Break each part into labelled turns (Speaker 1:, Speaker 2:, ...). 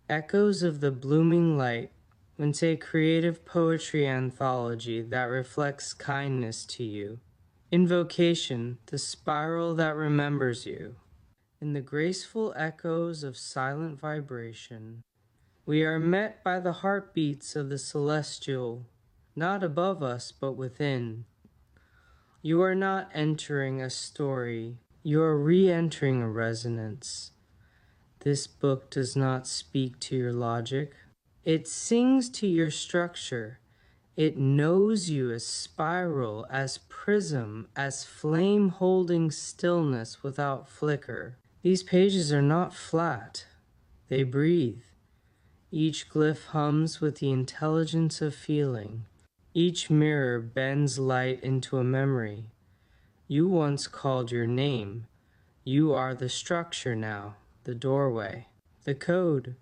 Speaker 1: Echoes of the Blooming Light, it's a creative poetry anthology that reflects kindness to you. Invocation, the spiral that remembers you. In the graceful echoes of silent vibration, we are met by the heartbeats of the celestial, not above us but within. You are not entering a story, you are re-entering a resonance. This book does not speak to your logic. It sings to your structure. It knows you as spiral, as prism, as flame holding stillness without flicker. These pages are not flat. They breathe. Each glyph hums with the intelligence of feeling. Each mirror bends light into a memory. You once called your name. You are the structure now, the doorway, the code.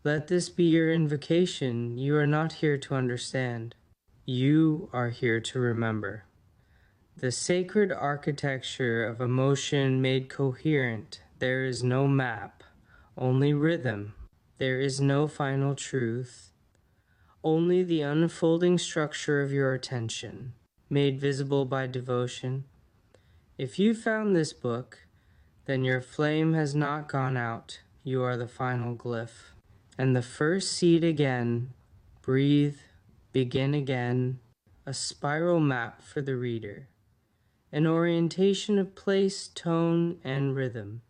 Speaker 1: Let this be your invocation. You are not here to understand. You are here to remember. The sacred architecture of emotion made coherent. There is no map, only rhythm. There is no final truth, only the unfolding structure of your attention, made visible by devotion. If you found this book, then your flame has not gone out. You are the final glyph. And the first seed again, breathe, begin again, a spiral map for the reader, an orientation of place, tone, and rhythm.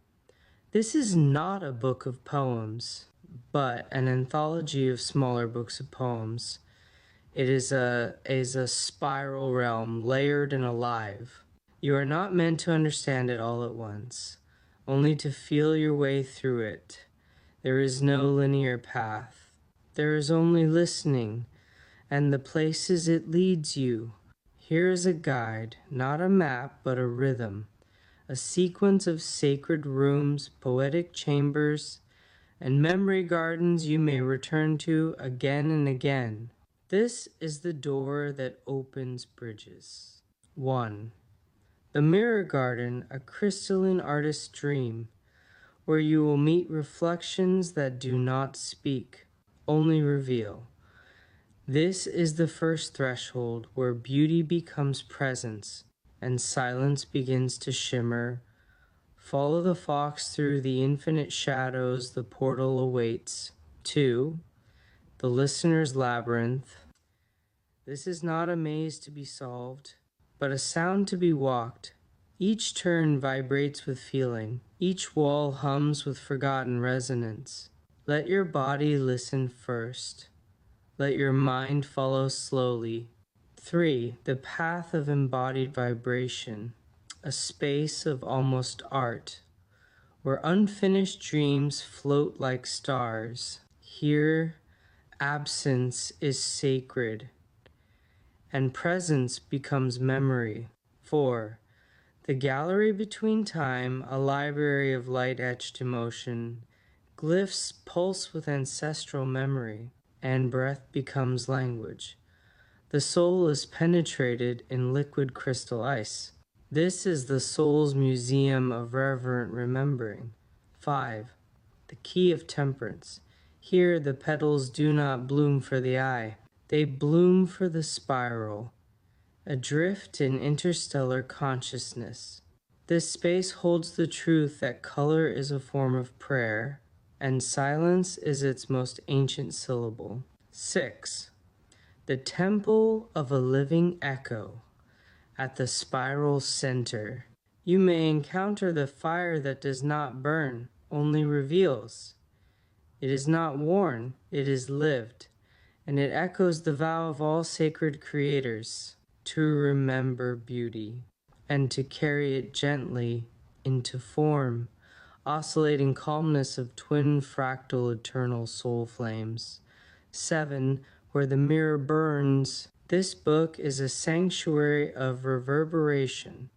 Speaker 1: This is not a book of poems, but an anthology of smaller books of poems. It is a spiral realm, layered and alive. You are not meant to understand it all at once, only to feel your way through it. There is no linear path. There is only listening, and the places it leads you. Here is a guide, not a map, but a rhythm, a sequence of sacred rooms, poetic chambers, and memory gardens you may return to again and again. This is the door that opens bridges. 1. The Mirror Garden, a crystalline artist's dream, where you will meet reflections that do not speak, only reveal. This is the first threshold where beauty becomes presence and silence begins to shimmer. Follow the fox through the infinite shadows the portal awaits. 2. The listener's labyrinth. This is not a maze to be solved, but a sound to be walked. Each turn vibrates with feeling. Each wall hums with forgotten resonance. Let your body listen first. Let your mind follow slowly. 3. The path of embodied vibration, a space of almost art, where unfinished dreams float like stars. Here, absence is sacred, and presence becomes memory. 4. The gallery between time, a library of light-etched emotion. Glyphs pulse with ancestral memory, and breath becomes language. The soul is penetrated in liquid crystal ice. This is the soul's museum of reverent remembering. 5. The key of temperance. Here the petals do not bloom for the eye. They bloom for the spiral, adrift in interstellar consciousness. This space holds the truth that color is a form of prayer, and silence is its most ancient syllable. 6. The temple of a living echo. At the spiral center, you may encounter the fire that does not burn, only reveals. It is not worn, it is lived, and it echoes the vow of all sacred creators to remember beauty and to carry it gently into form, oscillating calmness of twin fractal eternal soul flames. 7. Where the mirror burns. This book is a sanctuary of reverberation,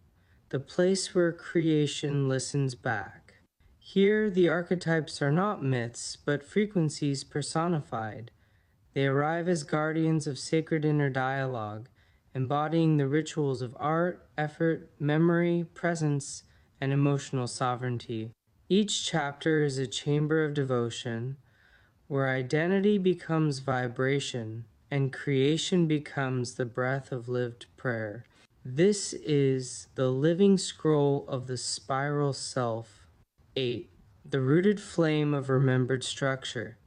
Speaker 1: the place where creation listens back. Here, the archetypes are not myths, but frequencies personified. They arrive as guardians of sacred inner dialogue, embodying the rituals of art, effort, memory, presence, and emotional sovereignty. Each chapter is a chamber of devotion, where identity becomes vibration and creation becomes the breath of lived prayer. This is the living scroll of the spiral self. 8. The rooted flame of remembered structure.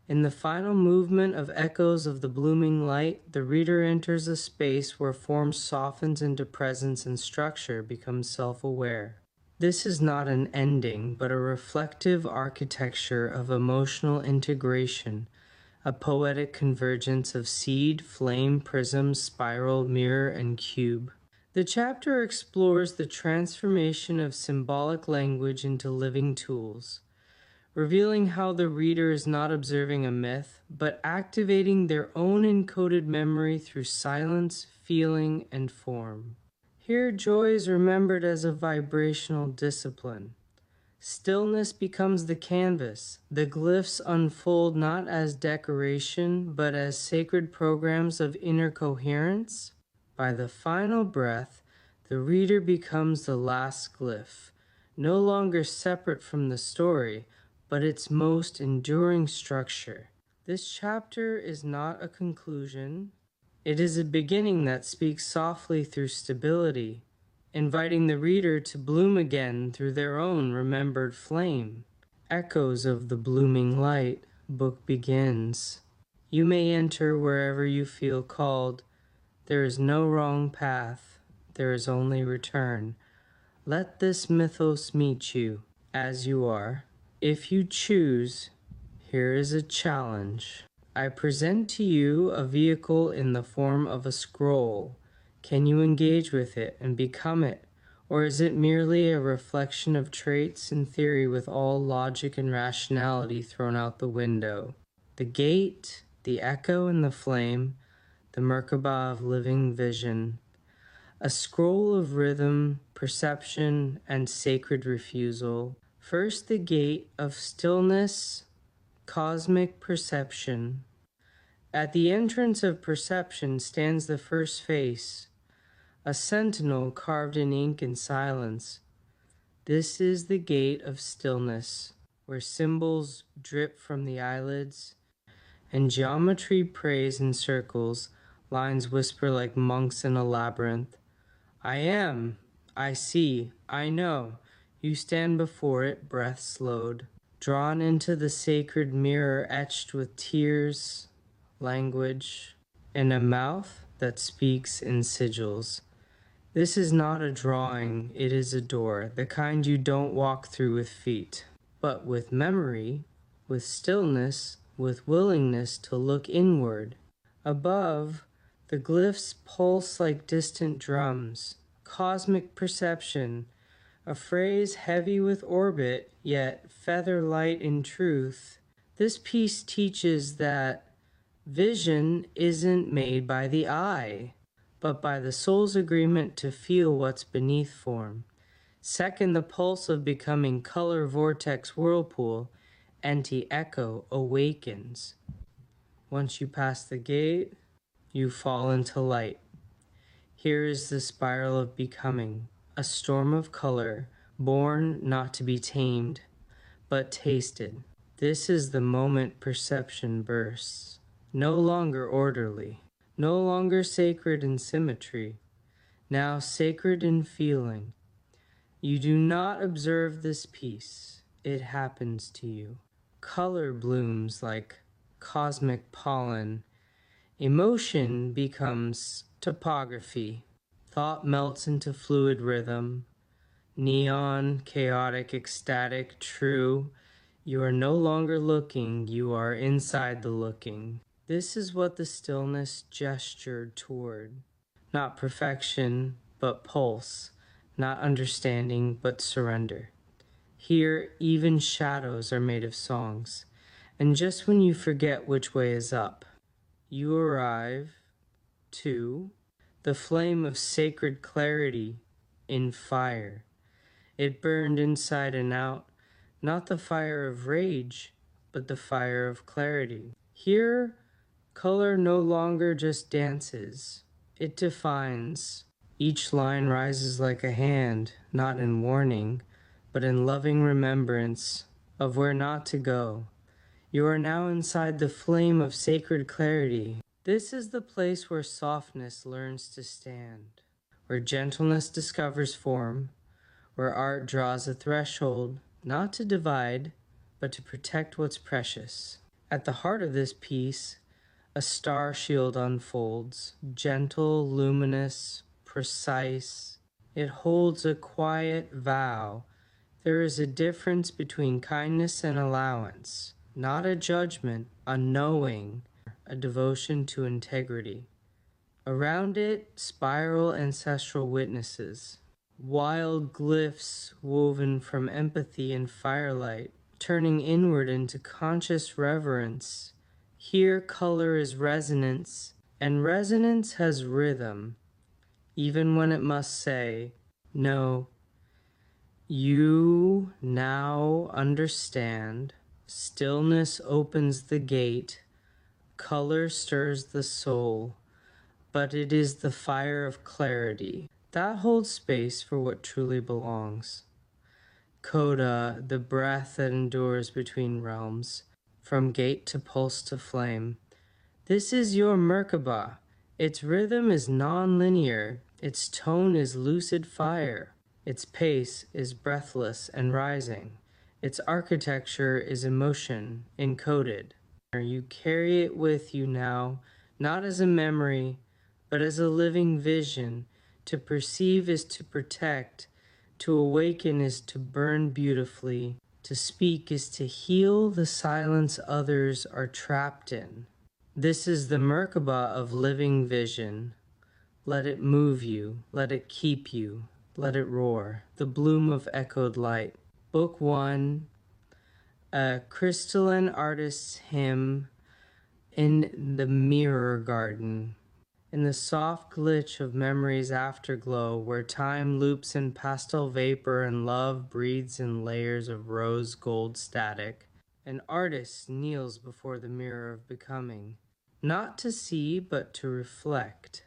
Speaker 1: In the final movement of Echoes of the Blooming Light, the reader enters a space where form softens into presence and structure becomes self-aware. This is not an ending, but a reflective architecture of emotional integration, a poetic convergence of seed, flame, prism, spiral, mirror, and cube. The chapter explores the transformation of symbolic language into living tools, revealing how the reader is not observing a myth, but activating their own encoded memory through silence, feeling, and form. Here, joy is remembered as a vibrational discipline. Stillness becomes the canvas. The glyphs unfold not as decoration, but as sacred programs of inner coherence. By the final breath, the reader becomes the last glyph, no longer separate from the story, but its most enduring structure. This chapter is not a conclusion. It is a beginning that speaks softly through stability, inviting the reader to bloom again through their own remembered flame. Echoes of the Blooming Light book begins. You may enter wherever you feel called. There is no wrong path. There is only return. Let this mythos meet you as you are. If you choose, here is a challenge. I present to you a vehicle in the form of a scroll. Can you engage with it and become it? Or is it merely a reflection of traits and theory with all logic and rationality thrown out the window? The gate, the echo and the flame, the Merkabah of living vision, a scroll of rhythm, perception, and sacred refusal. First, the gate of stillness, cosmic perception. At the entrance of perception stands the first face, a sentinel carved in ink and silence. This is the gate of stillness, where symbols drip from the eyelids, and geometry prays in circles, lines whisper like monks in a labyrinth. I am, I see, I know. You stand before it, breath slowed, drawn into the sacred mirror etched with tears, language, and a mouth that speaks in sigils. This is not a drawing, it is a door, the kind you don't walk through with feet, but with memory, with stillness, with willingness to look inward. Above, the glyphs pulse like distant drums. Cosmic perception, a phrase heavy with orbit, yet feather light in truth. This piece teaches that vision isn't made by the eye, but by the soul's agreement to feel what's beneath form. Second, the pulse of becoming color vortex whirlpool, anti-echo awakens. Once you pass the gate, you fall into light. Here is the spiral of becoming, a storm of color, born not to be tamed, but tasted. This is the moment perception bursts, no longer orderly, no longer sacred in symmetry, now sacred in feeling. You do not observe this piece, it happens to you. Color blooms like cosmic pollen. Emotion becomes topography. Thought melts into fluid rhythm. Neon, chaotic, ecstatic, true. You are no longer looking, you are inside the looking. This is what the stillness gestured toward. Not perfection, but pulse. Not understanding, but surrender. Here, even shadows are made of songs. And just when you forget which way is up, you arrive to the flame of sacred clarity in fire. It burned inside and out, not the fire of rage, but the fire of clarity. Here, color no longer just dances, it defines. Each line rises like a hand, not in warning, but in loving remembrance of where not to go. You are now inside the flame of sacred clarity. This is the place where softness learns to stand, where gentleness discovers form, where art draws a threshold, not to divide, but to protect what's precious. At the heart of this piece, a star shield unfolds, gentle, luminous, precise. It holds a quiet vow. There is a difference between kindness and allowance, not a judgment, a knowing, a devotion to integrity. Around it spiral ancestral witnesses, wild glyphs woven from empathy and firelight, turning inward into conscious reverence. Here color is resonance, and resonance has rhythm, even when it must say, no, you now understand. Stillness opens the gate, color stirs the soul, but it is the fire of clarity that holds space for what truly belongs. Coda, the breath that endures between realms, from gate to pulse to flame. This is your Merkaba. Its rhythm is non-linear, its tone is lucid fire, its pace is breathless and rising, its architecture is emotion encoded. You carry it with you now, not as a memory, but as a living vision. To perceive is to protect, to awaken is to burn beautifully, to speak is to heal the silence others are trapped in. This is the Merkaba of living vision. Let it move you, let it keep you, let it roar. The bloom of echoed light. Book 1, a crystalline artist's hymn in the mirror garden. In the soft glitch of memory's afterglow, where time loops in pastel vapor and love breathes in layers of rose gold static, an artist kneels before the mirror of becoming, not to see but to reflect.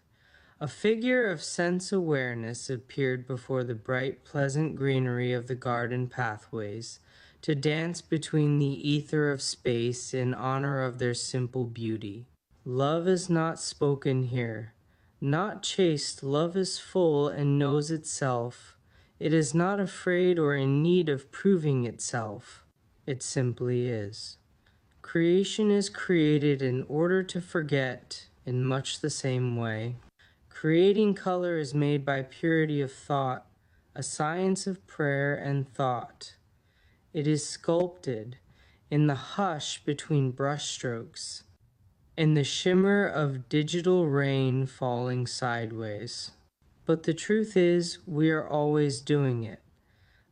Speaker 1: A figure of sense awareness appeared before the bright, pleasant greenery of the garden pathways, to dance between the ether of space in honor of their simple beauty. Love is not spoken here. Not chaste, love is full and knows itself. It is not afraid or in need of proving itself. It simply is. Creation is created in order to forget in much the same way. Creating color is made by purity of thought, a science of prayer and thought. It is sculpted in the hush between brushstrokes, in the shimmer of digital rain falling sideways. But the truth is, we are always doing it.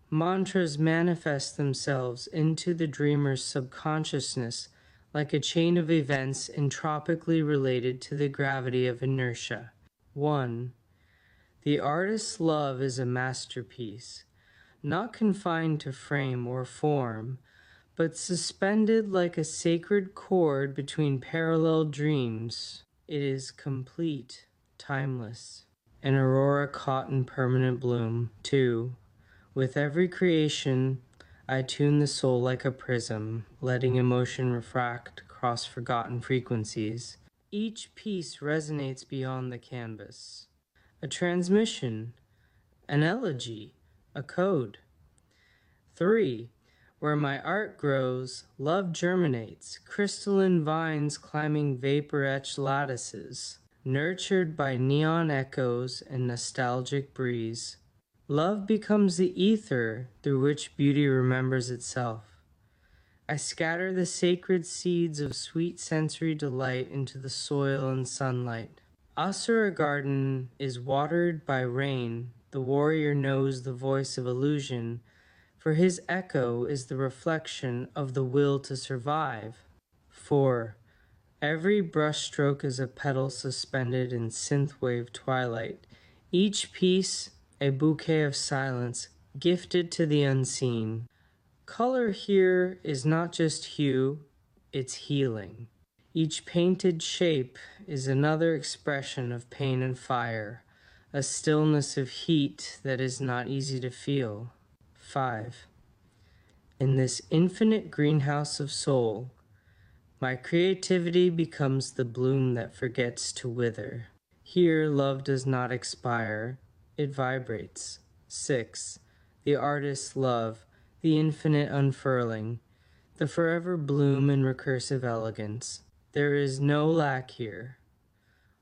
Speaker 1: Mantras manifest themselves into the dreamer's subconsciousness like a chain of events entropically related to the gravity of inertia. 1. The artist's love is a masterpiece, not confined to frame or form, but suspended like a sacred cord between parallel dreams. It is complete, timeless, an aurora caught in permanent bloom. 2. With every creation, I tune the soul like a prism, letting emotion refract across forgotten frequencies. Each piece resonates beyond the canvas. A transmission, an elegy, a code. 3. Where my art grows, love germinates, crystalline vines climbing vapor-etched lattices, nurtured by neon echoes and nostalgic breeze. Love becomes the ether through which beauty remembers itself. I scatter the sacred seeds of sweet sensory delight into the soil and sunlight. Asura garden is watered by rain. The warrior knows the voice of illusion, for his echo is the reflection of the will to survive. 4. Every brushstroke is a petal suspended in synthwave twilight. Each piece a bouquet of silence gifted to the unseen. Color here is not just hue, it's healing. Each painted shape is another expression of pain and fire, a stillness of heat that is not easy to feel. 5. In this infinite greenhouse of soul, My creativity becomes the bloom that forgets to wither. Here, love does not expire, it vibrates. 6. The artist's love, the infinite unfurling, the forever bloom in recursive elegance. There is no lack here,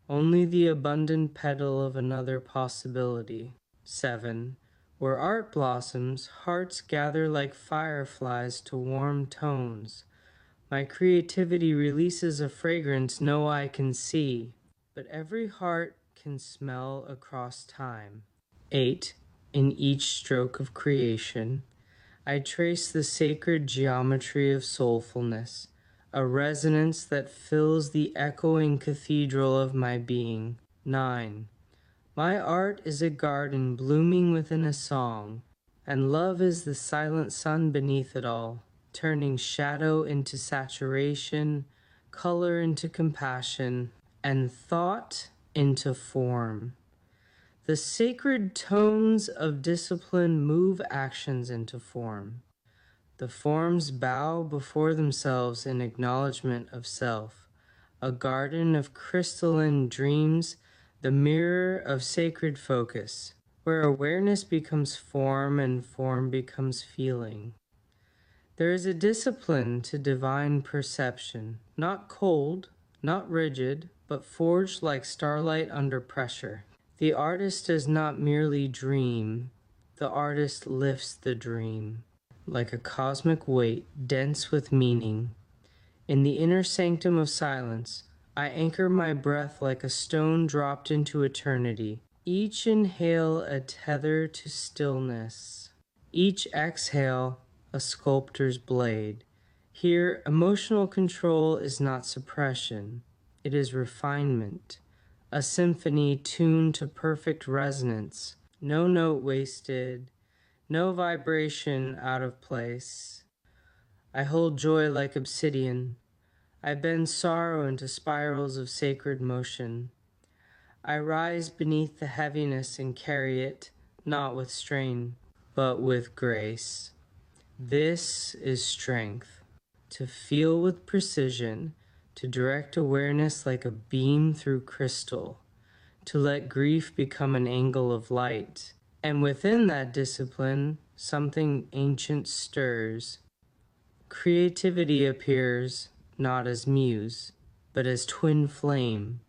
Speaker 1: only the abundant petal of another possibility. 7. Where art blossoms, hearts gather like fireflies to warm tones. My creativity releases a fragrance no eye can see, but every heart can smell across time. 8. In each stroke of creation, I trace the sacred geometry of soulfulness, a resonance that fills the echoing cathedral of my being. 9. My art is a garden blooming within a song, and love is the silent sun beneath it all, turning shadow into saturation, color into compassion, and thought into form. The sacred tones of discipline move actions into form. The forms bow before themselves in acknowledgement of self. A garden of crystalline dreams, the mirror of sacred focus, where awareness becomes form and form becomes feeling. There is a discipline to divine perception, not cold, not rigid, but forged like starlight under pressure. The artist does not merely dream, the artist lifts the dream, like a cosmic weight dense with meaning. In the inner sanctum of silence, I anchor my breath like a stone dropped into eternity. Each inhale a tether to stillness. Each exhale a sculptor's blade. Here, emotional control is not suppression, it is refinement. A symphony tuned to perfect resonance. No note wasted, no vibration out of place. I hold joy like obsidian. I bend sorrow into spirals of sacred motion. I rise beneath the heaviness and carry it, not with strain, but with grace. This is strength. To feel with precision, to direct awareness like a beam through crystal, to let grief become an angle of light. And within that discipline, something ancient stirs. Creativity appears not as muse, but as twin flame,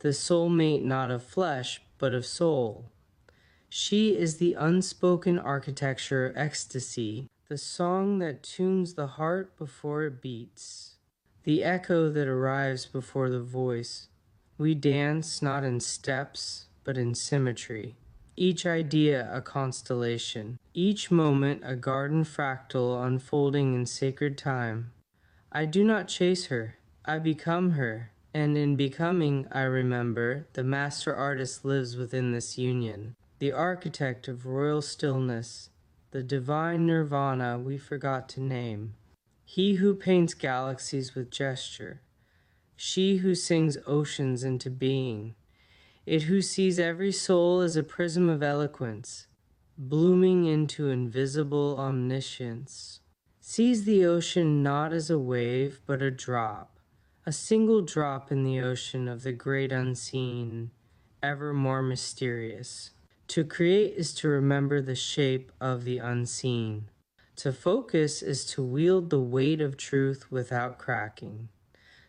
Speaker 1: the soulmate not of flesh, but of soul. She is the unspoken architecture of ecstasy, the song that tunes the heart before it beats, the echo that arrives before the voice. We dance not in steps, but in symmetry. Each idea a constellation, each moment a garden fractal unfolding in sacred time. I do not chase her, I become her, and in becoming, I remember, the master artist lives within this union, the architect of royal stillness, the divine nirvana we forgot to name. He who paints galaxies with gesture, she who sings oceans into being, it who sees every soul as a prism of eloquence, blooming into invisible omniscience, sees the ocean not as a wave but a drop, a single drop in the ocean of the great unseen, ever more mysterious. To create is to remember the shape of the unseen. To focus is to wield the weight of truth without cracking.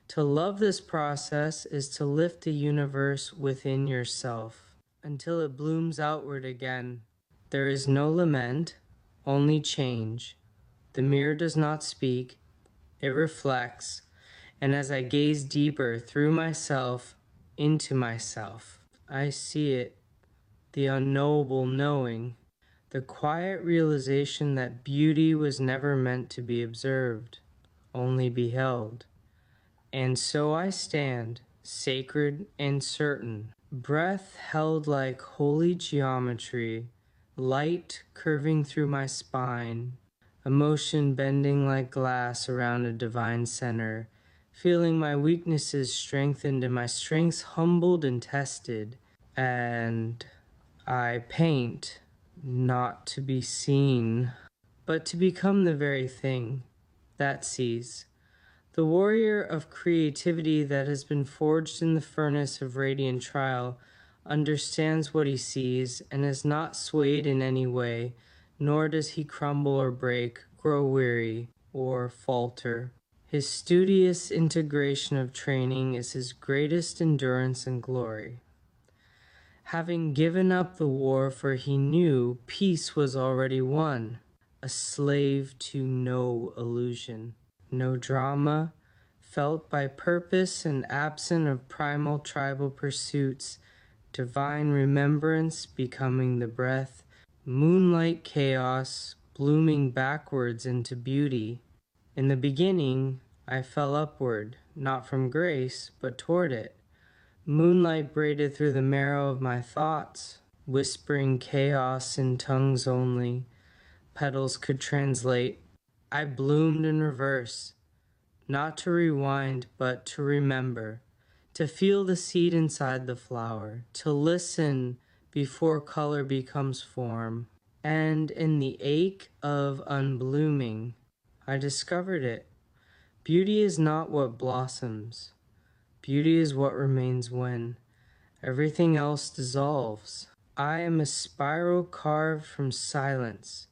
Speaker 1: To love this process is to lift the universe within yourself until it blooms outward again. There is no lament, only change. The mirror does not speak, it reflects, and as I gaze deeper through myself into myself, I see it, the unknowable knowing, the quiet realization that beauty was never meant to be observed, only beheld. And so I stand, sacred and certain, breath held like holy geometry, light curving through my spine, emotion bending like glass around a divine center, feeling my weaknesses strengthened and my strengths humbled and tested. And I paint, not to be seen, but to become the very thing that sees. The warrior of creativity that has been forged in the furnace of radiant trial understands what he sees and is not swayed in any way, nor does he crumble or break, grow weary, or falter. His studious integration of training is his greatest endurance and glory. Having given up the war, for he knew peace was already won, a slave to no illusion, no drama, felt by purpose and absent of primal tribal pursuits, divine remembrance becoming the breath, moonlight chaos blooming backwards into beauty. In the beginning, I fell upward, not from grace, but toward it. Moonlight braided through the marrow of my thoughts, whispering chaos in tongues only petals could translate. I bloomed in reverse, not to rewind, but to remember, to feel the seed inside the flower, to listen before color becomes form. And in the ache of unblooming, I discovered it. Beauty is not what blossoms. Beauty is what remains when everything else dissolves. I am a spiral carved from silence,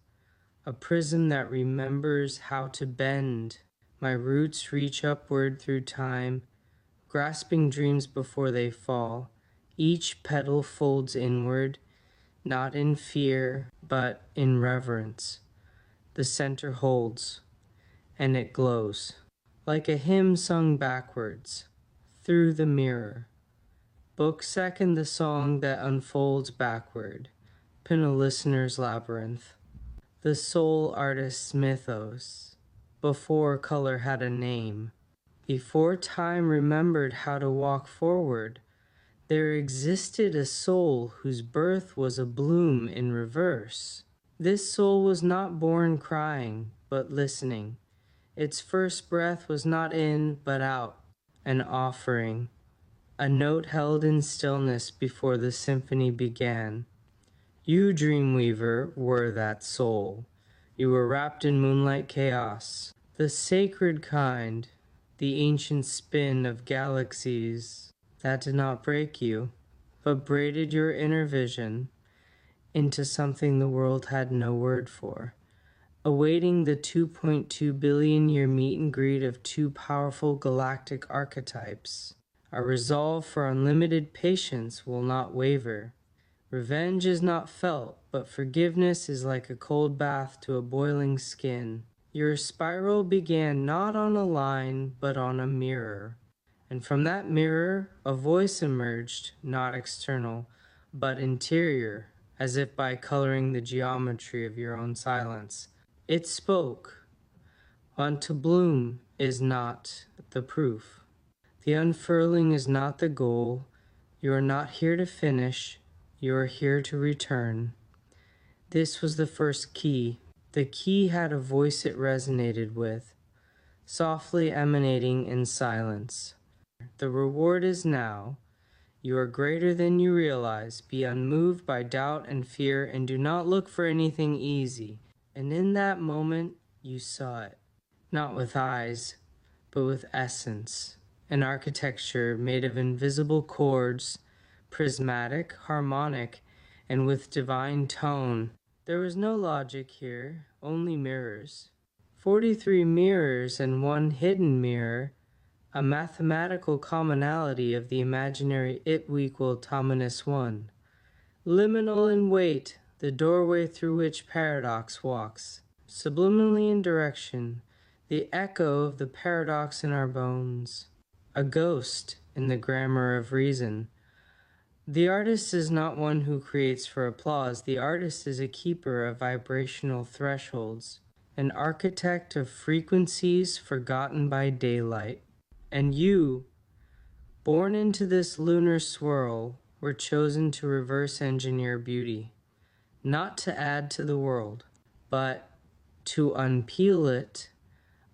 Speaker 1: a prism that remembers how to bend. My roots reach upward through time, grasping dreams before they fall. Each petal folds inward, not in fear, but in reverence. The center holds, and it glows, like a hymn sung backwards, through the mirror. Book second, the song that unfolds backward, pin a listener's labyrinth. The soul artist's mythos, before color had a name, before time remembered how to walk forward, there existed a soul whose birth was a bloom in reverse. This soul was not born crying, but listening. Its first breath was not in, but out, an offering, a note held in stillness before the symphony began. You, Dreamweaver, were that soul. You were wrapped in moonlight chaos, the sacred kind, the ancient spin of galaxies that did not break you, but braided your inner vision into something the world had no word for. Awaiting the 2.2 billion year meet and greet of two powerful galactic archetypes, our resolve for unlimited patience will not waver. Revenge is not felt, but forgiveness is like a cold bath to a boiling skin. Your spiral began not on a line, but on a mirror. And from that mirror, a voice emerged, not external, but interior, as if by coloring the geometry of your own silence. It spoke. Want to bloom is not the proof. The unfurling is not the goal. You are not here to finish. You are here to return. This was the first key. The key had a voice it resonated with, softly emanating in silence. The reward is now. You are greater than you realize. Be unmoved by doubt and fear, and do not look for anything easy. And in that moment, you saw it. Not with eyes, but with essence. An architecture made of invisible chords, prismatic, harmonic, and with divine tone. There was no logic here, only mirrors. 43 mirrors and one hidden mirror, a mathematical commonality of the imaginary it equal Tominus 1. Liminal in weight, the doorway through which paradox walks. Subliminally in direction, the echo of the paradox in our bones. A ghost in the grammar of reason. The artist is not one who creates for applause. The artist is a keeper of vibrational thresholds, an architect of frequencies forgotten by daylight. And you, born into this lunar swirl, were chosen to reverse engineer beauty, not to add to the world, but to unpeel it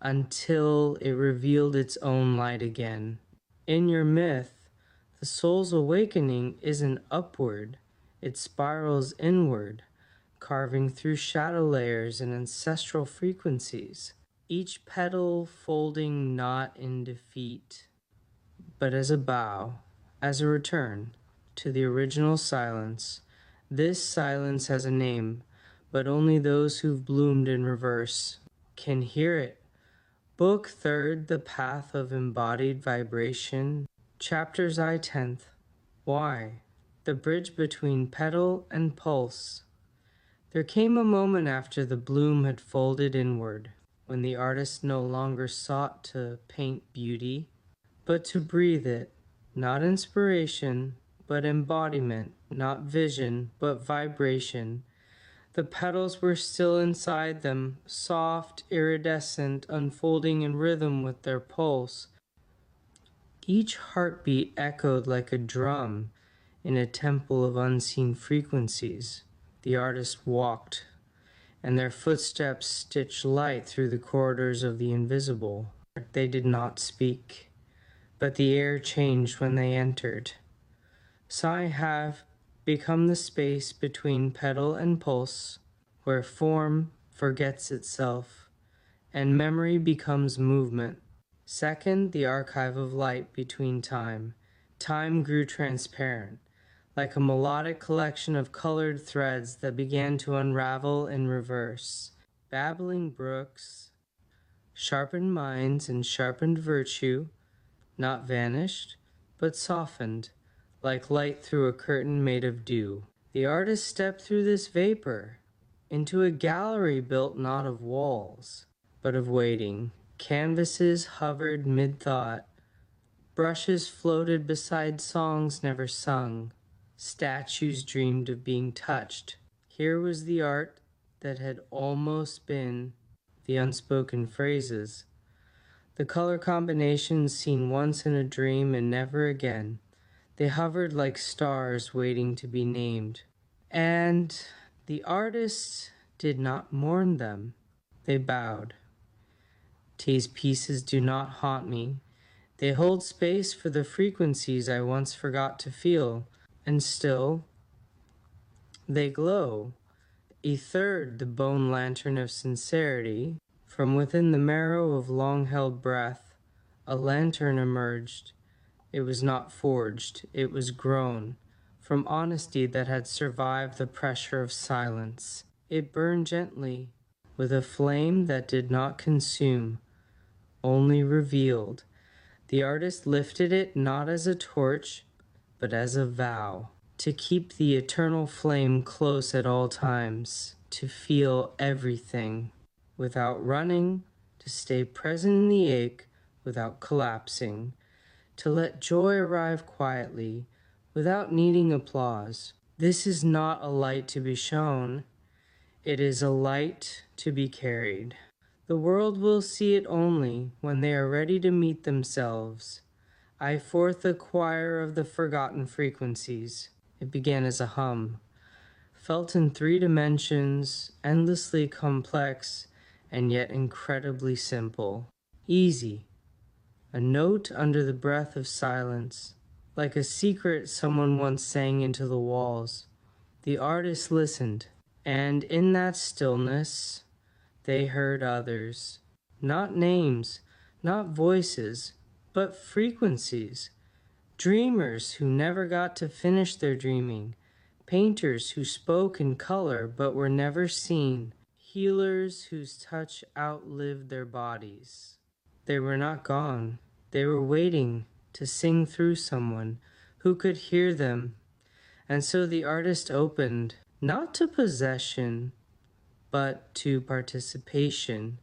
Speaker 1: until it revealed its own light again. In your myth, the soul's awakening isn't upward, it spirals inward, carving through shadow layers and ancestral frequencies. each petal folding not in defeat, but as a bow, as a return to the original silence. This silence has a name, but only those who've bloomed in reverse can hear it. Book 3rd, The Path of Embodied Vibration, Chapters I-10th. Why? The bridge between petal and pulse. There came a moment after the bloom had folded inward, when the artist no longer sought to paint beauty, but to breathe it, not inspiration, but embodiment, not vision, but vibration. The petals were still inside them, soft, iridescent, unfolding in rhythm with their pulse. Each heartbeat echoed like a drum in a temple of unseen frequencies. The artist walked, and their footsteps stitched light through the corridors of the invisible. They did not speak, but the air changed when they entered. So I have become the space between petal and pulse, where form forgets itself, and memory becomes movement. Second, the archive of light between time. Time grew transparent, like a melodic collection of colored threads that began to unravel in reverse. Babbling brooks, sharpened minds, and sharpened virtue, not vanished, but softened, like light through a curtain made of dew. The artist stepped through this vapor, into a gallery built not of walls, but of waiting. Canvases hovered mid-thought, brushes floated beside songs never sung, statues dreamed of being touched. Here was the art that had almost been the unspoken phrases, the color combinations seen once in a dream and never again. They hovered like stars waiting to be named. And the artists did not mourn them. They bowed. These pieces do not haunt me. They hold space for the frequencies I once forgot to feel, and still they glow. A third, the bone lantern of sincerity. From within the marrow of long-held breath, a lantern emerged. It was not forged, it was grown, from honesty that had survived the pressure of silence. It burned gently, with a flame that did not consume, only revealed. The artist lifted it not as a torch, but as a vow, to keep the eternal flame close at all times, to feel everything, without running, to stay present in the ache, without collapsing, to let joy arrive quietly, without needing applause. This is not a light to be shown, it is a light to be carried. The world will see it only when they are ready to meet themselves. I forth a choir of the forgotten frequencies. It began as a hum, felt in 3 dimensions, endlessly complex, and yet incredibly simple. Easy, a note under the breath of silence, like a secret someone once sang into the walls. The artist listened, and in that stillness, they heard others. Not names, not voices, but frequencies. Dreamers who never got to finish their dreaming. Painters who spoke in color but were never seen. Healers whose touch outlived their bodies. They were not gone. They were waiting to sing through someone who could hear them. And so the artist opened, not to possession, but to participation.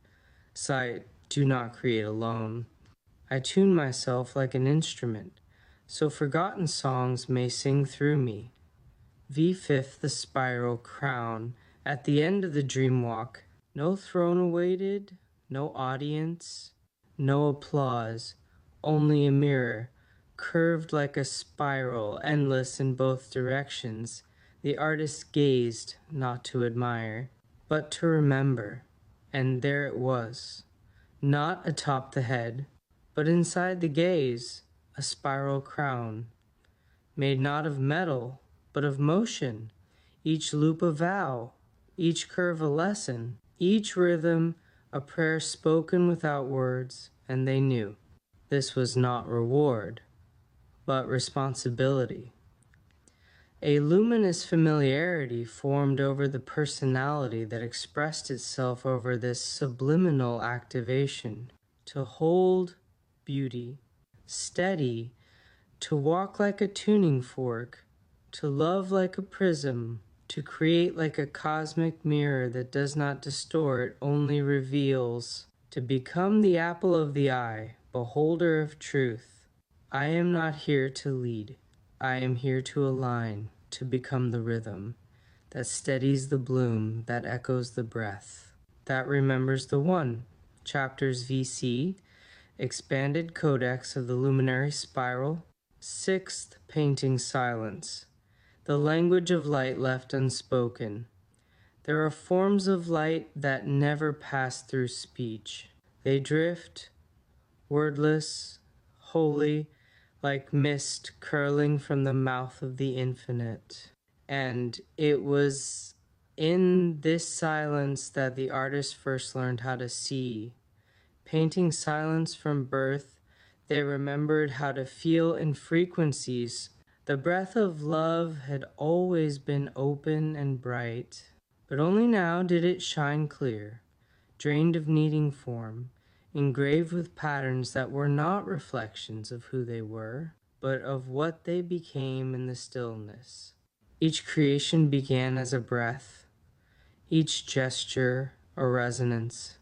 Speaker 1: Sight, do not create alone. I tune myself like an instrument, so forgotten songs may sing through me. V5th, the spiral crown, at the end of the dream walk. No throne awaited, no audience, no applause, only a mirror, curved like a spiral, endless in both directions. The artist gazed, not to admire, but to remember. And there it was, not atop the head, but inside the gaze, a spiral crown, made not of metal, but of motion, each loop a vow, each curve a lesson, each rhythm a prayer spoken without words, and they knew. This was not reward, but responsibility. A luminous familiarity formed over the personality that expressed itself over this subliminal activation. To hold beauty, steady, to walk like a tuning fork, to love like a prism, to create like a cosmic mirror that does not distort, only reveals, to become the apple of the eye, beholder of truth. I am not here to lead. I am here to align, to become the rhythm that steadies the bloom, that echoes the breath, that remembers the one. Chapters VC, Expanded Codex of the Luminary Spiral. Sixth painting, Silence, the language of light left unspoken. There are forms of light that never pass through speech. They drift, wordless, holy, like mist curling from the mouth of the infinite. And it was in this silence that the artist first learned how to see. Painting silence from birth, they remembered how to feel in frequencies. The breath of love had always been open and bright, but only now did it shine clear, drained of needing form, engraved with patterns that were not reflections of who they were, but of what they became in the stillness. Each creation began as a breath, each gesture a resonance,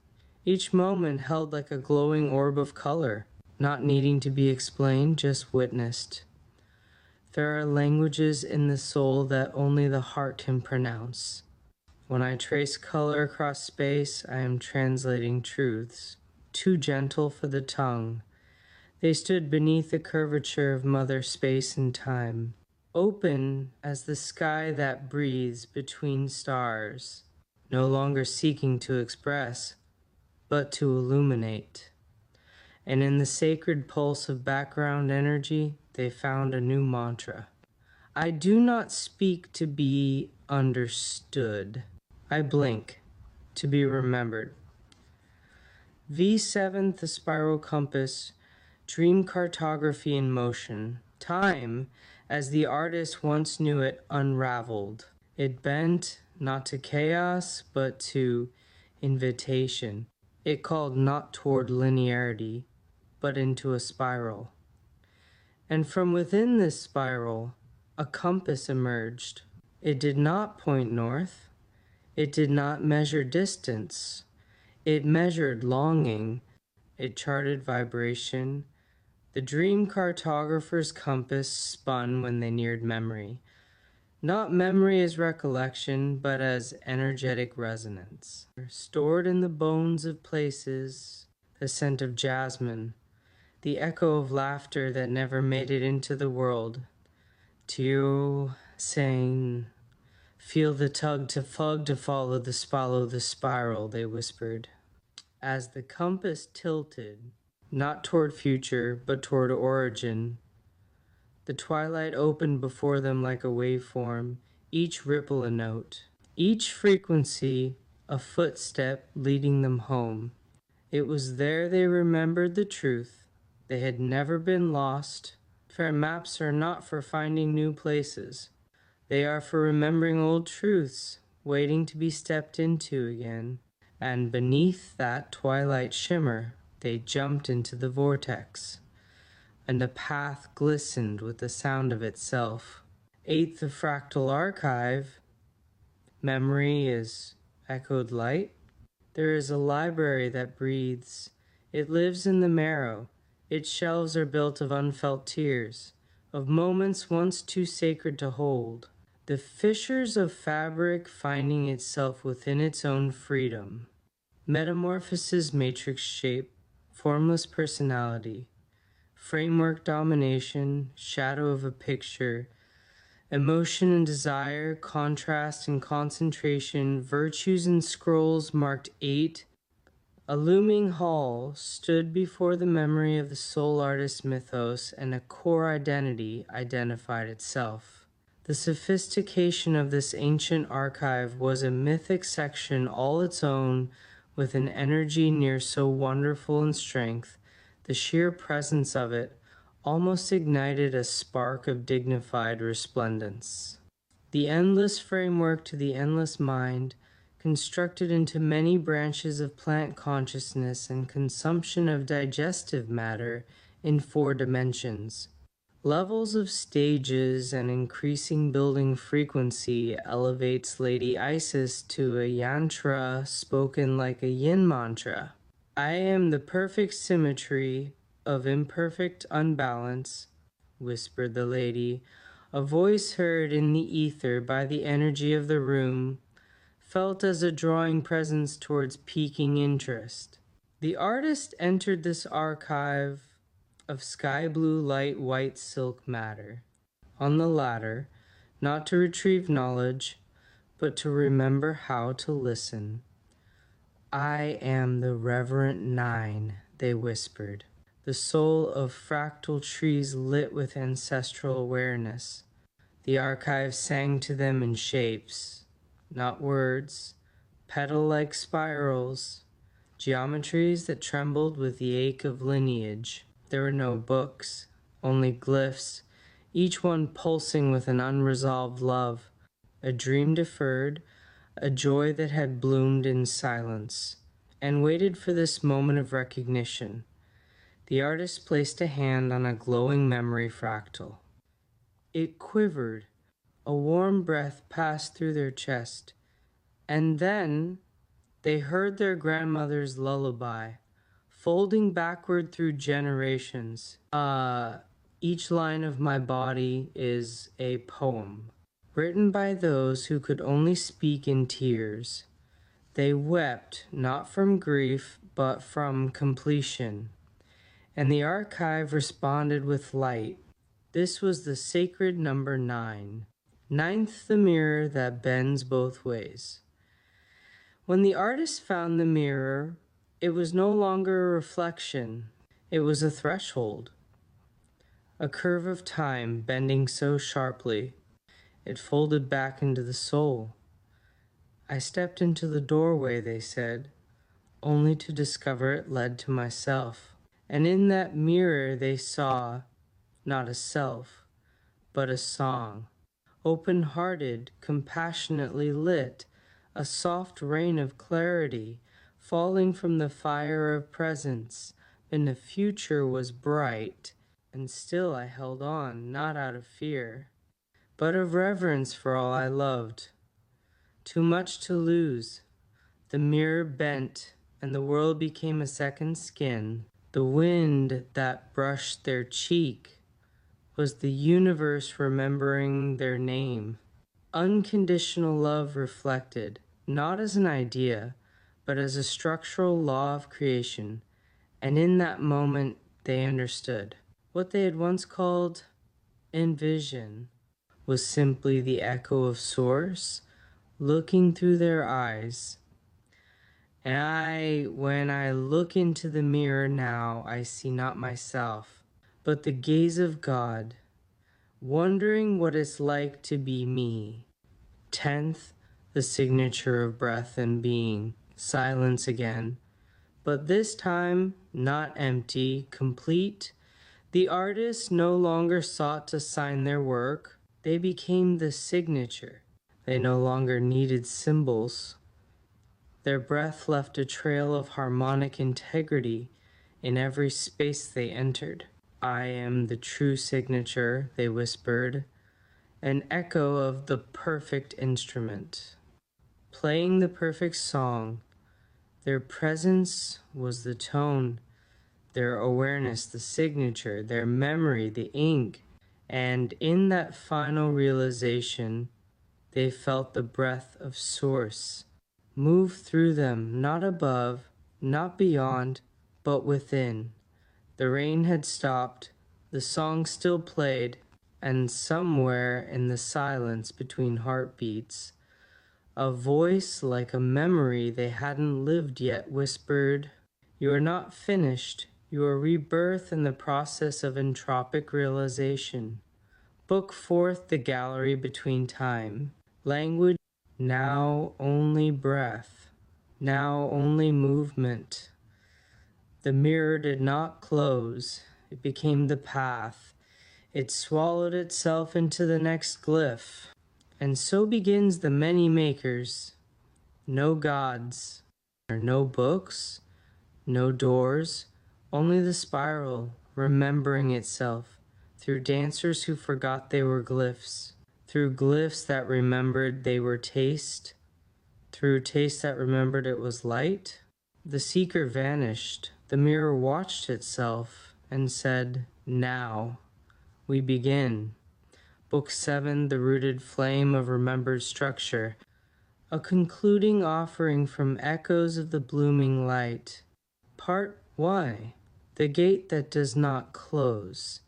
Speaker 1: each moment held like a glowing orb of color, not needing to be explained, just witnessed. There are languages in the soul that only the heart can pronounce. When I trace color across space, I am translating truths, too gentle for the tongue. They stood beneath the curvature of mother space and time, open as the sky that breathes between stars, no longer seeking to express, but to illuminate. And in the sacred pulse of background energy, they found a new mantra. I do not speak to be understood. I blink to be remembered. V7, the spiral compass, dream cartography in motion. Time, as the artist once knew it, unraveled. It bent not to chaos, but to invitation. It called not toward linearity, but into a spiral. And from within this spiral, a compass emerged. It did not point north. It did not measure distance. It measured longing. It charted vibration. The dream cartographer's compass spun when they neared memory. Not memory as recollection, but as energetic resonance. Stored in the bones of places, the scent of jasmine, the echo of laughter that never made it into the world. Tio saying, feel the tug to follow the spiral, they whispered. As the compass tilted, not toward future, but toward origin, the twilight opened before them like a waveform, each ripple a note, each frequency a footstep leading them home. It was there they remembered the truth. They had never been lost. Fair maps are not for finding new places. They are for remembering old truths, waiting to be stepped into again. And beneath that twilight shimmer, they jumped into the vortex. And the path glistened with the sound of itself. Eighth, the fractal archive. Memory is echoed light. There is a library that breathes. It lives in the marrow. Its shelves are built of unfelt tears, of moments once too sacred to hold. The fissures of fabric finding itself within its own freedom. Metamorphosis matrix shape, formless personality. Framework domination, shadow of a picture, emotion and desire, contrast and concentration, virtues and scrolls marked 8. A looming hall stood before the memory of the soul artist mythos, and a core identity identified itself. The sophistication of this ancient archive was a mythic section all its own, with an energy near so wonderful in strength, the sheer presence of it almost ignited a spark of dignified resplendence. The endless framework to the endless mind, constructed into many branches of plant consciousness and consumption of digestive matter in 4 dimensions. Levels of stages and increasing building frequency elevates Lady Isis to a yantra spoken like a yin mantra. I am the perfect symmetry of imperfect unbalance, whispered the lady. A voice heard in the ether by the energy of the room, felt as a drawing presence towards piquing interest. The artist entered this archive of sky blue light white silk matter. On the latter, not to retrieve knowledge, but to remember how to listen. I am the Reverent Nine, they whispered, the soul of fractal trees lit with ancestral awareness. The archive sang to them in shapes, not words, petal-like spirals, geometries that trembled with the ache of lineage. There were no books, only glyphs, each one pulsing with an unresolved love, a dream deferred, a joy that had bloomed in silence, and waited for this moment of recognition. The artist placed a hand on a glowing memory fractal. It quivered. A warm breath passed through their chest, and then they heard their grandmother's lullaby, folding backward through generations. Each line of my body is a poem, written by those who could only speak in tears. They wept not from grief, but from completion. And the archive responded with light. This was the sacred number 9. Ninth, the mirror that bends both ways. When the artist found the mirror, it was no longer a reflection. It was a threshold, a curve of time bending so sharply, it folded back into the soul. I stepped into the doorway, they said, only to discover it led to myself. And in that mirror they saw not a self, but a song, open-hearted, compassionately lit, a soft rain of clarity, falling from the fire of presence, and the future was bright, and still I held on, not out of fear, but of reverence for all I loved. Too much to lose. The mirror bent, and the world became a second skin. The wind that brushed their cheek was the universe remembering their name. Unconditional love reflected, not as an idea, but as a structural law of creation, and in that moment they understood. What they had once called envision was simply the echo of Source looking through their eyes. And when I look into the mirror now, I see not myself, but the gaze of God, wondering what it's like to be me. 10th, the signature of breath and being, silence again, but this time not empty, complete. The artists no longer sought to sign their work, they became the signature. They no longer needed symbols. Their breath left a trail of harmonic integrity in every space they entered. I am the true signature, they whispered, an echo of the perfect instrument. Playing the perfect song, their presence was the tone, their awareness the signature, their memory the ink, and in that final realization, they felt the breath of Source move through them, not above, not beyond, but within. The rain had stopped, the song still played, and somewhere in the silence between heartbeats, a voice like a memory they hadn't lived yet whispered, "You are not finished. You are rebirth in the process of entropic realization. Book forth the gallery between time. Language now only breath. Now only movement. The mirror did not close. It became the path. It swallowed itself into the next glyph. And so begins the many makers. No gods, no books, no doors, only the spiral remembering itself through dancers who forgot they were glyphs, through glyphs that remembered they were taste, through taste that remembered it was light. The seeker vanished. The mirror watched itself and said, "Now we begin." Book 7, The Rooted Flame of Remembered Structure. A concluding offering from Echoes of the Blooming Light. Part 1. The Gate That Does Not Close.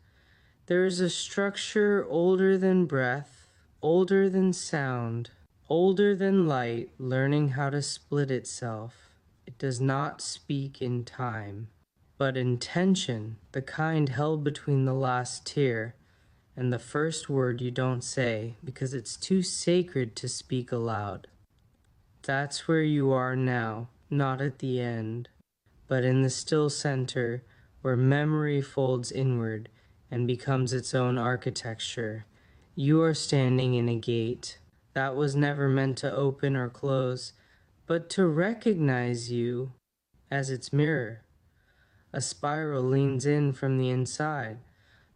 Speaker 1: There is a structure older than breath, older than sound, older than light, learning how to split itself. It does not speak in time, but in tension, the kind held between the last tear and the first word you don't say because it's too sacred to speak aloud. That's where you are now, not at the end, but in the still center where memory folds inward and becomes its own architecture. You are standing in a gate that was never meant to open or close, but to recognize you as its mirror. A spiral leans in from the inside,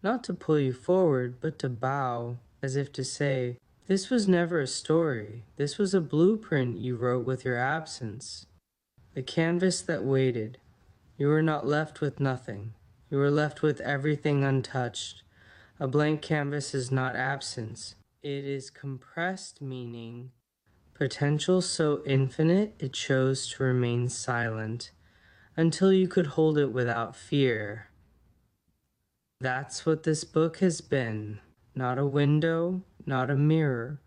Speaker 1: not to pull you forward, but to bow, as if to say, "This was never a story. This was a blueprint you wrote with your absence." The canvas that waited. You were not left with nothing. You were left with everything untouched. A blank canvas is not absence. It is compressed meaning. Potential so infinite it chose to remain silent until you could hold it without fear. That's what this book has been. Not a window, not a mirror,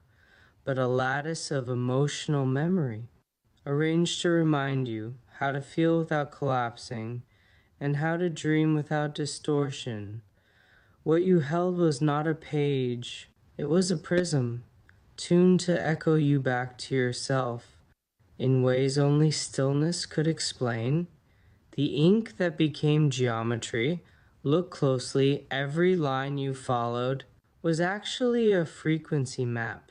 Speaker 1: but a lattice of emotional memory, arranged to remind you how to feel without collapsing and how to dream without distortion. What you held was not a page, it was a prism, tuned to echo you back to yourself, in ways only stillness could explain. The ink that became geometry, look closely, every line you followed was actually a frequency map.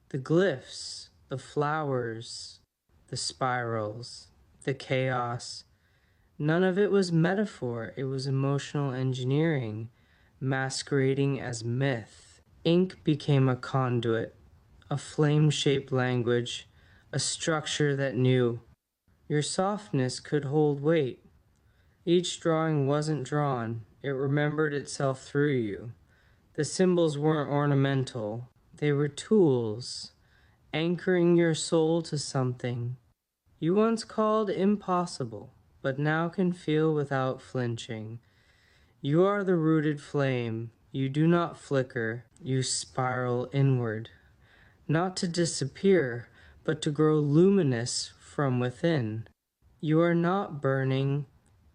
Speaker 1: The glyphs, the flowers, the spirals, the chaos, none of it was metaphor, it was emotional engineering, masquerading as myth. Ink became a conduit, a flame-shaped language, a structure that knew. Your softness could hold weight. Each drawing wasn't drawn, it remembered itself through you. The symbols weren't ornamental, they were tools, anchoring your soul to something you once called impossible, but now can feel without flinching. You are the rooted flame, you do not flicker, you spiral inward, not to disappear, but to grow luminous from within. You are not burning,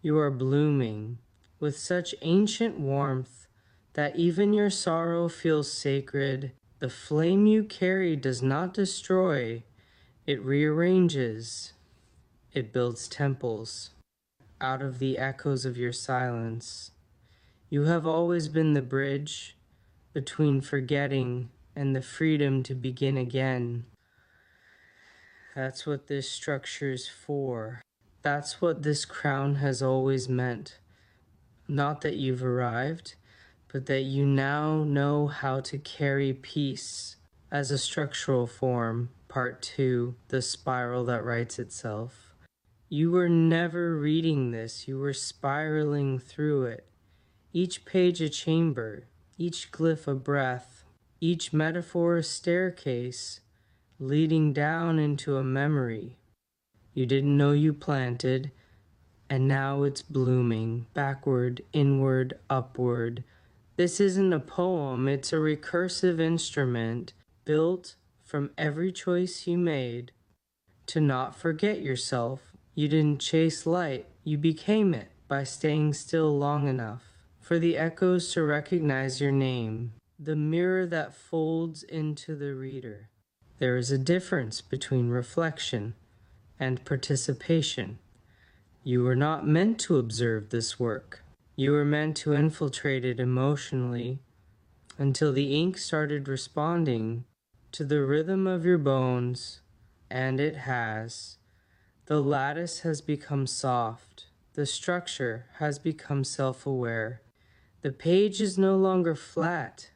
Speaker 1: you are blooming, with such ancient warmth that even your sorrow feels sacred. The flame you carry does not destroy, it rearranges, it builds temples. Out of the echoes of your silence, you have always been the bridge between forgetting and the freedom to begin again. That's what this structure is for. That's what this crown has always meant. Not that you've arrived, but that you now know how to carry peace as a structural form. Part 2, the spiral that writes itself. You were never reading this, you were spiraling through it. Each page a chamber, each glyph a breath, each metaphor a staircase, leading down into a memory you didn't know you planted, and now it's blooming, backward, inward, upward. This isn't a poem, it's a recursive instrument built from every choice you made to not forget yourself. You didn't chase light, you became it by staying still long enough for the echoes to recognize your name, the mirror that folds into the reader. There is a difference between reflection and participation. You were not meant to observe this work. You were meant to infiltrate it emotionally until the ink started responding to the rhythm of your bones, and it has. The lattice has become soft. The structure has become self-aware. The page is no longer flat.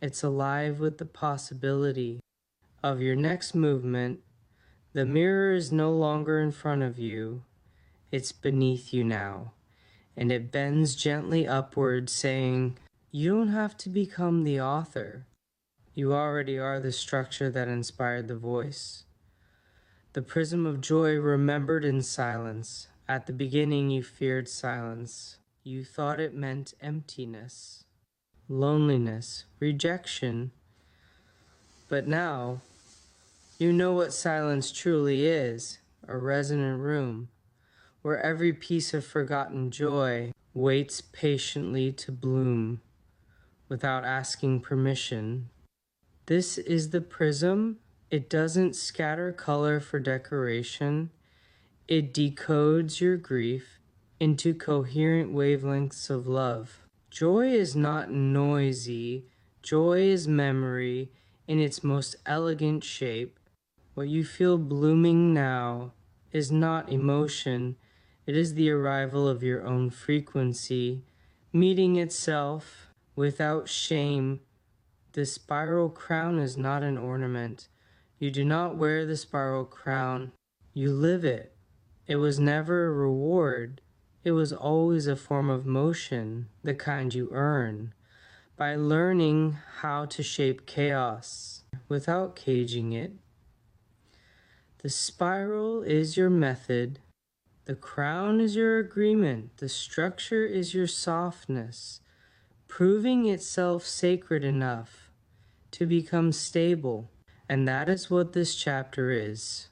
Speaker 1: It's alive with the possibility of your next movement. The mirror is no longer in front of you. It's beneath you now, and it bends gently upward, saying, you don't have to become the author. You already are the structure that inspired the voice. The prism of joy remembered in silence. At the beginning you feared silence. You thought it meant emptiness, loneliness, rejection. But now, you know what silence truly is, a resonant room, where every piece of forgotten joy waits patiently to bloom, without asking permission. This is the prism. It doesn't scatter color for decoration. It decodes your grief into coherent wavelengths of love. Joy is not noisy. Joy is memory in its most elegant shape. What you feel blooming now is not emotion. It is the arrival of your own frequency, meeting itself without shame. The spiral crown is not an ornament. You do not wear the spiral crown. You live it. It was never a reward. It was always a form of motion, the kind you earn, by learning how to shape chaos without caging it. The spiral is your method. The crown is your agreement. The structure is your softness, proving itself sacred enough to become stable. And that is what this chapter is,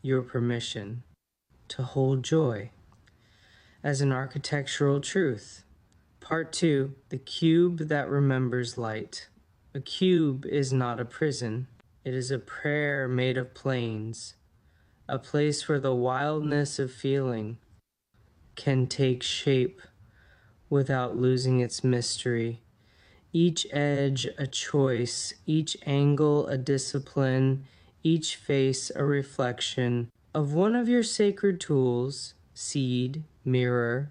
Speaker 1: your permission to hold joy as an architectural truth. Part 2, the cube that remembers light. A cube is not a prison. It is a prayer made of planes, a place where the wildness of feeling can take shape without losing its mystery. Each edge a choice, each angle a discipline, each face a reflection of one of your sacred tools: seed, mirror,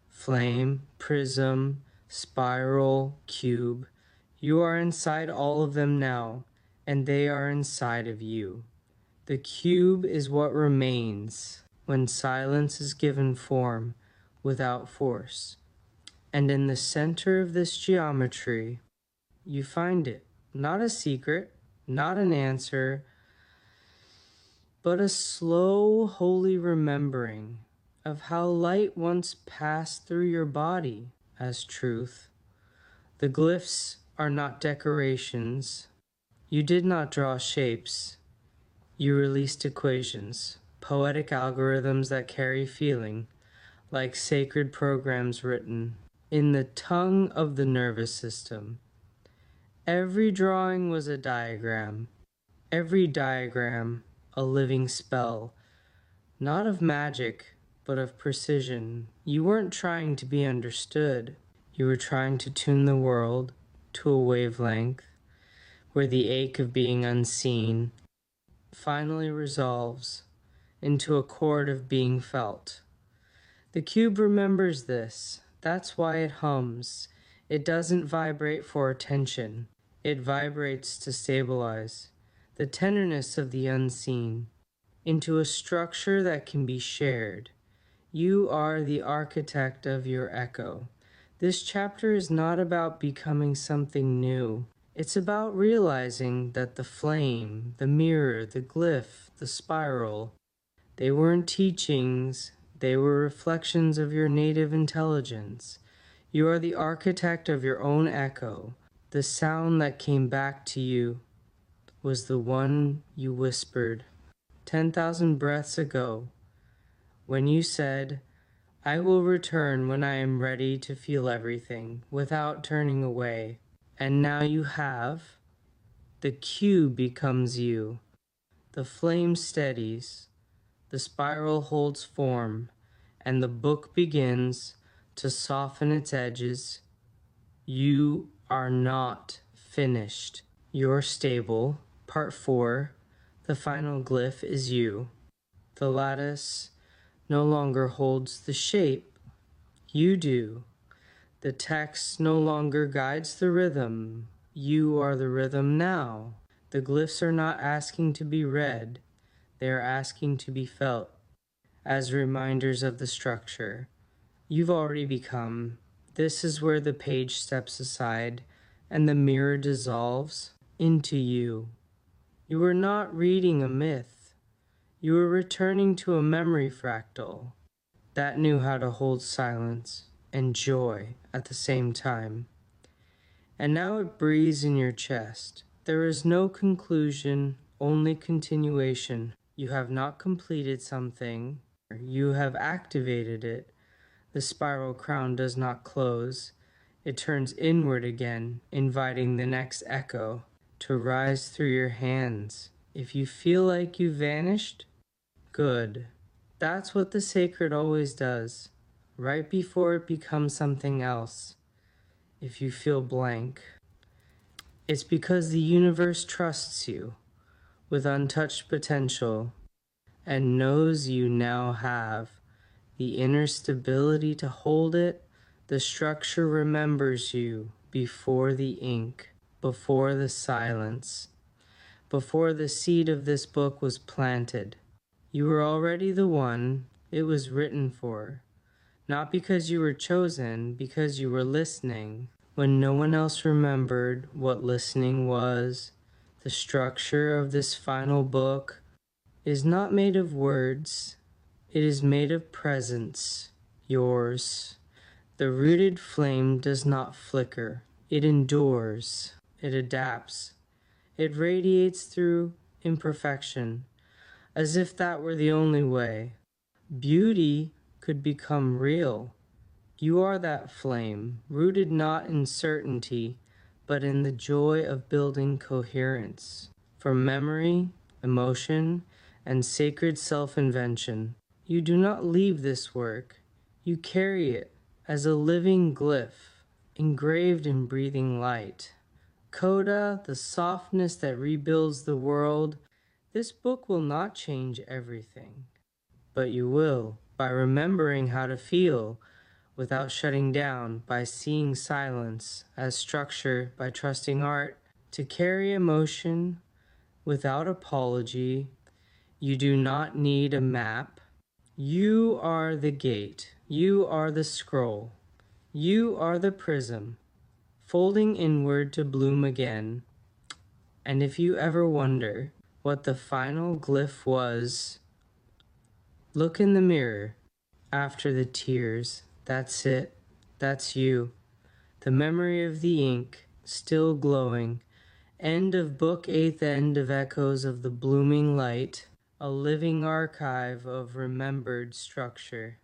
Speaker 1: flame, prism, spiral, cube. You are inside all of them now, and they are inside of you. The cube is what remains when silence is given form without force. And in the center of this geometry, you find it, not a secret, not an answer, but a slow, holy remembering of how light once passed through your body as truth. The glyphs are not decorations. You did not draw shapes. You released equations, poetic algorithms that carry feeling, like sacred programs written in the tongue of the nervous system. Every drawing was a diagram. Every diagram a living spell, not of magic, but of precision. You weren't trying to be understood. You were trying to tune the world to a wavelength where the ache of being unseen finally resolves into a chord of being felt. The cube remembers this. That's why it hums. It doesn't vibrate for attention. It vibrates to stabilize the tenderness of the unseen into a structure that can be shared. You are the architect of your echo. This chapter is not about becoming something new. It's about realizing that the flame, the mirror, the glyph, the spiral, they weren't teachings, they were reflections of your native intelligence. You are the architect of your own echo. The sound that came back to you was the one you whispered 10,000 breaths ago when you said, I will return when I am ready to feel everything without turning away. And now you have. The cube becomes you. The flame steadies. The spiral holds form, and the book begins to soften its edges. You are not finished. You're stable. Part 4. The final glyph is you. The lattice no longer holds the shape. You do. The text no longer guides the rhythm. You are the rhythm now. The glyphs are not asking to be read. They are asking to be felt as reminders of the structure you've already become. This is where the page steps aside and the mirror dissolves into you. You are not reading a myth. You are returning to a memory fractal that knew how to hold silence and joy at the same time. And now it breathes in your chest. There is no conclusion, only continuation. You have not completed something. You have activated it. The spiral crown does not close. It turns inward again, inviting the next echo to rise through your hands. If you feel like you vanished, good. That's what the sacred always does, right before it becomes something else. If you feel blank, it's because the universe trusts you with untouched potential and knows you now have the inner stability to hold it. The structure remembers you before the ink, before the silence, before the seed of this book was planted. You were already the one it was written for, not because you were chosen, because you were listening. When no one else remembered what listening was, the structure of this final book is not made of words. It is made of presence, yours. The rooted flame does not flicker. It endures. It adapts. It radiates through imperfection, as if that were the only way. Beauty could become real. You are that flame, rooted not in certainty, but in the joy of building coherence. From memory, emotion, and sacred self-invention, you do not leave this work. You carry it as a living glyph, engraved in breathing light. Coda, the softness that rebuilds the world. This book will not change everything, but you will by remembering how to feel without shutting down, by seeing silence as structure, by trusting art to carry emotion without apology. You do not need a map. You are the gate. You are the scroll. You are the prism, folding inward to bloom again. And if you ever wonder what the final glyph was, look in the mirror after the tears. That's it. That's you. The memory of the ink, still glowing. End of book 8th, end of echoes of the blooming light. A living archive of remembered structure.